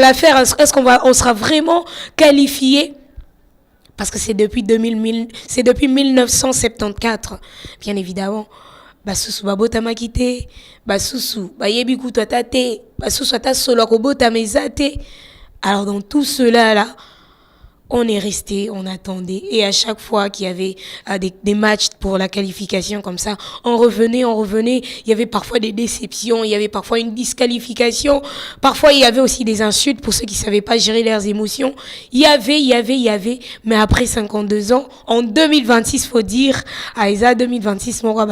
l'affaire, est-ce on sera vraiment qualifié? Parce que c'est depuis 2000, c'est depuis 1974, bien évidemment. Basusu babota makite, basusu bayebi kutu atate, basusu ata solo kobota mezate. Alors dans tout cela là, on est resté, on attendait. Et à chaque fois qu'il y avait des matchs pour la qualification comme ça, on revenait. Il y avait parfois des déceptions, il y avait parfois une disqualification. Parfois, il y avait aussi des insultes pour ceux qui ne savaient pas gérer leurs émotions. Il y avait. Mais après 52 ans, en 2026, faut dire, Aïsa 2026, mon roi,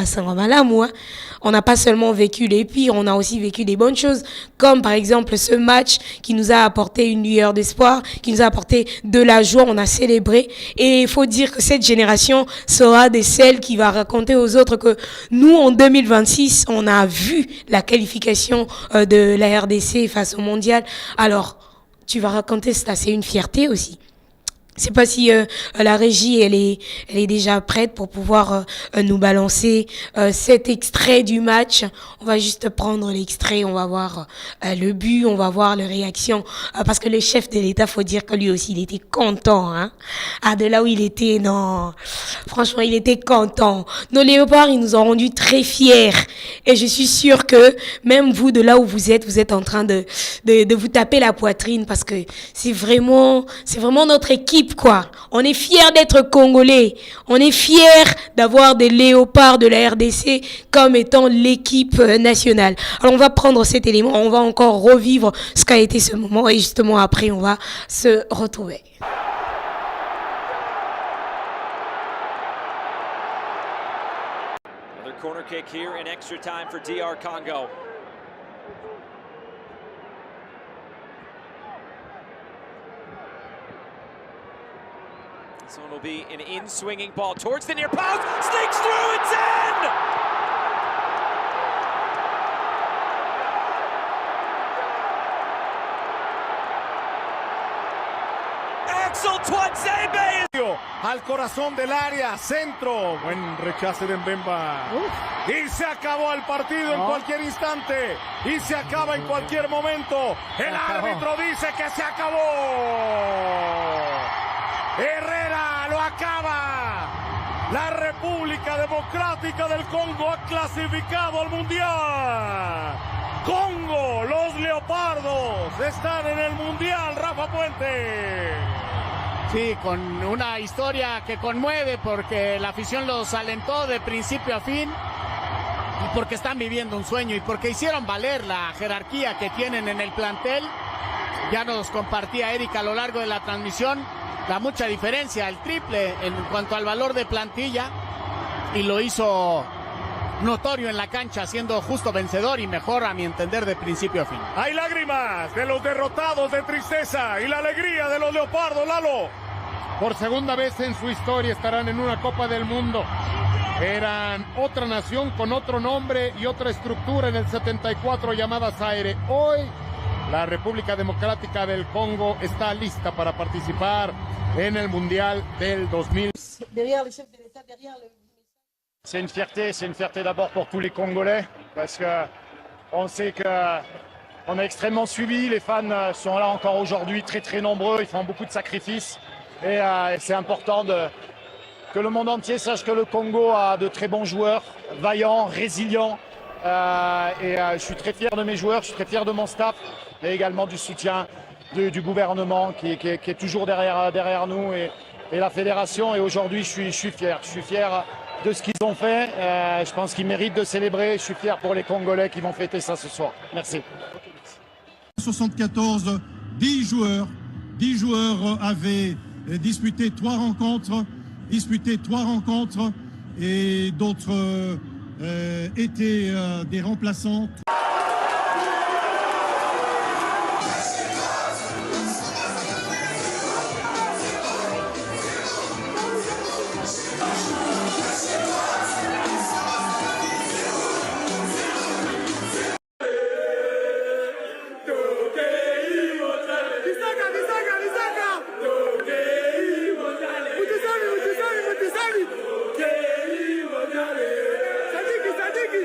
on n'a pas seulement vécu les pires, on a aussi vécu des bonnes choses, comme par exemple ce match qui nous a apporté une lueur d'espoir, qui nous a apporté de la joie, on a célébré. Et il faut dire que cette génération sera de celles qui va raconter aux autres que nous, en 2026, on a vu la qualification de la RDC face au mondial. Alors, tu vas raconter ça, c'est une fierté aussi. Je sais pas si la régie elle est déjà prête pour pouvoir nous balancer cet extrait du match. On va juste prendre l'extrait, on va voir le but, on va voir les réactions parce que le chef de l'État, faut dire que lui aussi il était content, hein. Ah, de là où il était, non, franchement il était content. Nos léopards ils nous ont rendus très fiers et je suis sûre que même vous de là où vous êtes en train de vous taper la poitrine parce que c'est vraiment notre équipe. Quoi. On est fiers d'être Congolais. On est fiers d'avoir des léopards de la RDC comme étant l'équipe nationale. Alors on va prendre cet élément, on va encore revivre ce qu'a été ce moment et justement après on va se retrouver. Another corner kick here in extra time for DR Congo. So it'll be an in-swinging ball towards the near post, sneaks through, it's in! Axel Tuanzebe! Al corazón del área, centro, buen rechace de Mbemba. Y se acabó el partido en cualquier instante, y se acaba en cualquier momento. El árbitro dice que se acabó. Herrera lo acaba. La República Democrática del Congo ha clasificado al Mundial. Congo, los Leopardos están en el Mundial, Rafa Puente. Sí, con una historia que conmueve porque la afición los alentó de principio a fin y porque están viviendo un sueño y porque hicieron valer la jerarquía que tienen en el plantel. Ya nos compartía Erika a lo largo de la transmisión la mucha diferencia, el triple en cuanto al valor de plantilla y lo hizo notorio en la cancha, siendo justo vencedor y mejor a mi entender de principio a fin. Hay lágrimas de los derrotados de tristeza y la alegría de los Leopardos, Lalo. Por segunda vez en su historia estarán en una Copa del Mundo. Eran otra nación con otro nombre y otra estructura en el 74 llamada Zaire. Hoy la República Democrática del Congo está lista para participar en el Mundial del 2000. C'est une fierté d'abord pour tous les Congolais, parce qu'on sait qu'on a extrêmement suivi, les fans sont là encore aujourd'hui, très très nombreux, ils font beaucoup de sacrifices, et c'est important que le monde entier sache que le Congo a de très bons joueurs, vaillants, résilients, je suis très fier de mes joueurs, je suis très fier de mon staff, et également du soutien du gouvernement qui est toujours derrière nous, et la fédération, et aujourd'hui je suis fier de ce qu'ils ont fait. Je pense qu'ils méritent de célébrer. Je suis fier pour les Congolais qui vont fêter ça ce soir. Merci. 74, 10 joueurs avaient disputé 3 rencontres, et d'autres étaient des remplaçants. Sadiki.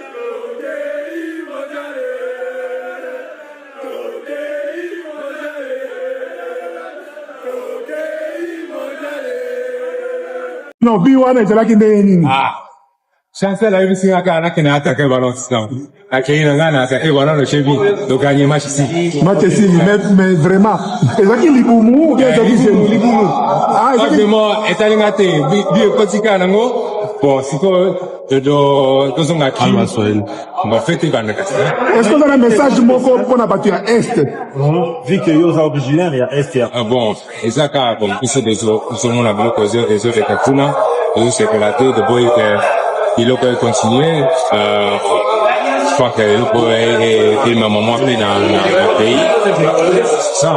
Non, B1 est là qui est Chancel a eu singa kana kena attaquer ballon sinon. Akina ngana attaquer ballon le chevi do gagner match ici. Match ici, mais vraiment. Et ça qui est Liboumu, c'est ça qui c'est Liboumu. Ah, exactement. Etalingate bi kotika nango. Bon, siko do zonga ki. On va fêter bande kasa. Est-ce qu'on a un message moko pour na battu à est? Vu que yo za originaire ya est ya. Ah bon, ezaka bon, c'est des autres, nous on a beaucoup causé des autres kakuna, c'est que la tête de boy que il peut continuer. Je crois que le peut est ma maman plus dans le pays. Ça.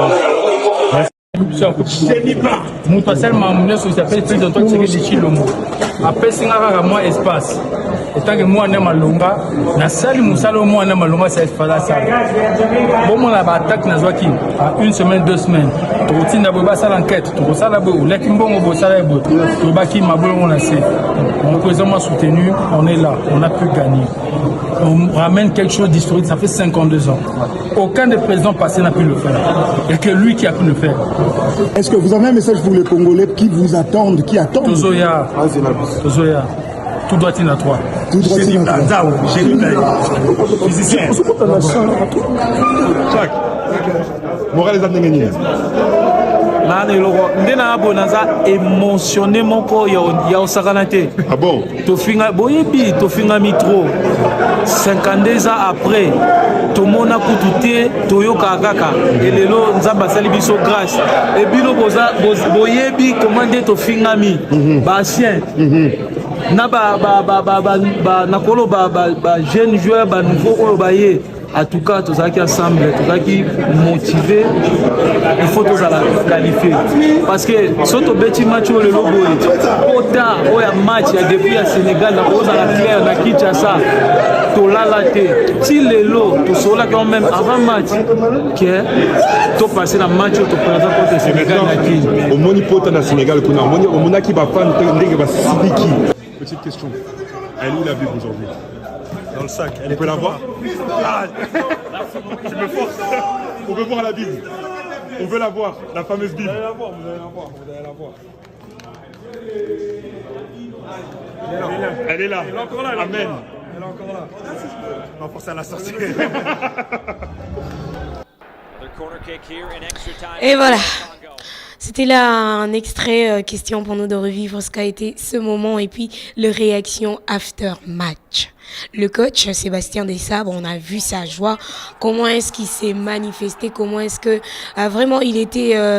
Mon seulement mon so s'appelle président de Chilombo. Après singaka moi espace. Etant que moi na malonga na sali musalo moi na malonga c'est fala ça. Bon mon la attaque na zwaki à une semaine 2 semaines. To tinda bo ba sala enquête, to sala bo lekimbongo bo sala bo. To baki mabolo on a c'est. On présent m'a soutenu, on est là, on a pu gagner. On ramène quelque chose d'historique, ça fait 52 ans. Aucun des présidents passés n'a pu le faire. Et que lui qui a pu le faire. Est-ce que vous avez un message pour les Congolais qui vous attendent, qui attendent? Tozoya, tout doit être à toi. Tout doit être à toi. Physicien. Chaque. Morales a gagné. ndena bonanza émotionnément ko ya osakanate. Ah bon? Tofinga boyebi tofinga mitro 52 ans après tomona kututé toyoka kaka elelo nzamba sali biso grâce et bino boyebi comment de tofinga mi ba ancien na ba nakolo ba jeune joueur ba nouveau oyo baye. En tout cas, tous qui ensemble, tous qui motivés, il faut tous qualifier. Parce que si tu bêtis match au logo, autant au match il y a depuis à Sénégal, la rose à la claire, la Kinshasa, tu l'as laté. Si les lots, tu seras là quand même avant match, que tu passes le match, tu présentes contre le Sénégal. Au Monipote dans le Sénégal, au Monaki va prendre Sidiki. Petite question. Elle est où la Bible aujourd'hui? Dans le sac. On peut la voir? Ah, je me force. On veut voir la Bible. On veut la voir, la fameuse Bible. Vous allez la voir, vous allez la voir, vous allez la voir. Elle est là. Elle est encore là. Amen. Elle est encore là. On va forcer à la sortir. Et voilà. C'était là un extrait question pour nous de revivre ce qu'a été ce moment et puis le réaction after match. Le coach Sébastien Desabre, on a vu sa joie, comment est-ce qu'il s'est manifesté, comment est-ce que vraiment il était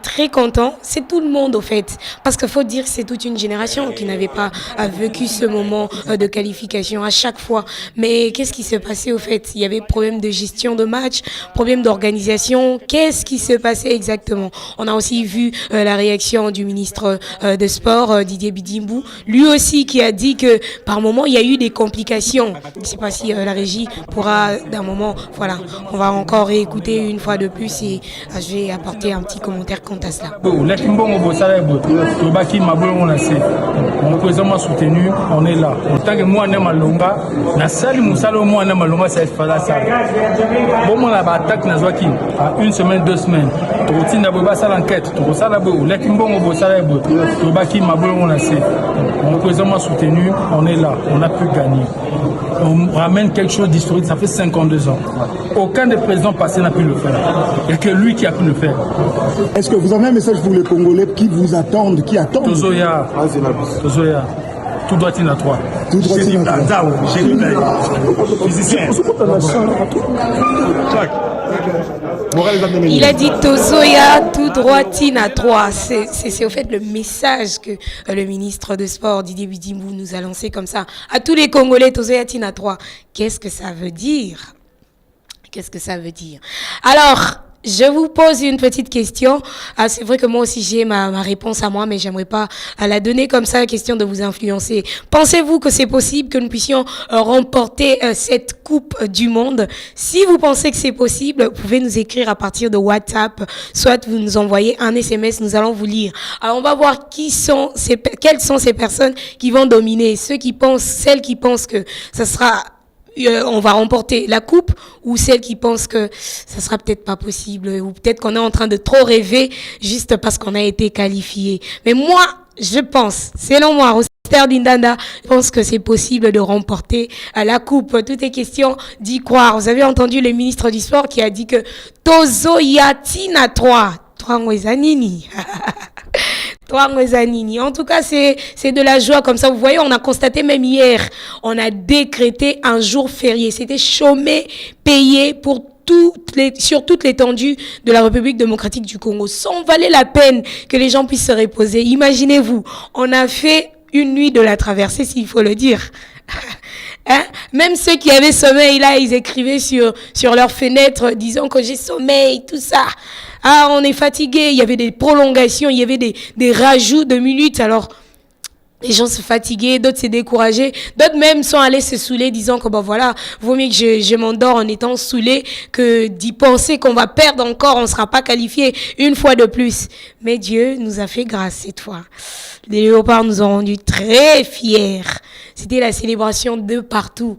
très content. C'est tout le monde au fait, parce qu'il faut dire que c'est toute une génération qui n'avait pas vécu ce moment de qualification à chaque fois. Mais qu'est-ce qui s'est passé au fait? Il y avait problème de gestion de match, problème d'organisation. Qu'est-ce qui s'est passé exactement? On a aussi vu la réaction du ministre de Sport, Didier Bidimbou, lui aussi qui a dit que par moment il y a eu des complications. Je ne sais pas si la régie pourra d'un moment, voilà, on va encore réécouter une fois de plus et je vais apporter un petit commentaire quant à cela. On présent m'a soutenu, on est là. En tant que moi na malonga, na sali musalo moi na malonga c'est fala ça. Bon mon la attaque na zwaki à une semaine 2 semaines. To tinda bo ba sala enquête, to sala bo lekimbongo bo sala bo. To baki mabolo on a c'est. On présent m'a soutenu, on est là, on a pu gagner. On ramène quelque chose d'historique, ça fait 52 ans. Aucun des présidents passés n'a pu le faire. Et que lui qui a pu le faire. Est-ce que vous avez un message pour les Congolais qui vous attendent, qui attendent? Tozoya, tout doit être à toi. Tout doit être à toi. Physicien. Il a dit Tozoya, tout droit à toi. C'est au fait le message que le ministre de Sport, Didier Bidimbou, nous a lancé comme ça. À tous les Congolais, Tozoya à toi. Qu'est-ce que ça veut dire? Qu'est-ce que ça veut dire? Alors, je vous pose une petite question. C'est vrai que moi aussi j'ai ma réponse à moi, mais j'aimerais pas la donner comme ça, question de vous influencer. Pensez-vous que c'est possible que nous puissions remporter cette Coupe du Monde? Si vous pensez que c'est possible, vous pouvez nous écrire à partir de WhatsApp, soit vous nous envoyez un SMS, nous allons vous lire. Alors on va voir quelles sont ces personnes qui vont dominer, celles qui pensent que ça sera on va remporter la coupe, ou celles qui pensent que ça sera peut-être pas possible, ou peut-être qu'on est en train de trop rêver juste parce qu'on a été qualifié. Mais moi, je pense, selon moi, Roster Dindanda, je pense que c'est possible de remporter la coupe. Tout est question d'y croire. Vous avez entendu le ministre du Sport qui a dit que Tozo Yatina 3 Ngwezanini. 3 Ngwezanini. En tout cas, c'est de la joie comme ça. Vous voyez, on a constaté même hier, on a décrété un jour férié. C'était chômé, payé pour sur toute l'étendue de la République démocratique du Congo. Ça en valait la peine que les gens puissent se reposer. Imaginez-vous, on a fait une nuit de la traversée, s'il faut le dire. Hein? Même ceux qui avaient sommeil, là, ils écrivaient sur leurs fenêtres disant que j'ai sommeil, tout ça. Ah, on est fatigué. Il y avait des prolongations, il y avait des rajouts de minutes. Alors, les gens se fatiguaient, d'autres s'est découragés, d'autres même sont allés se saouler disant que bon voilà, vaut mieux que je m'endors en étant saoulé que d'y penser qu'on va perdre encore, on ne sera pas qualifié une fois de plus. Mais Dieu nous a fait grâce cette fois. Les Léopards nous ont rendus très fiers. C'était la célébration de partout.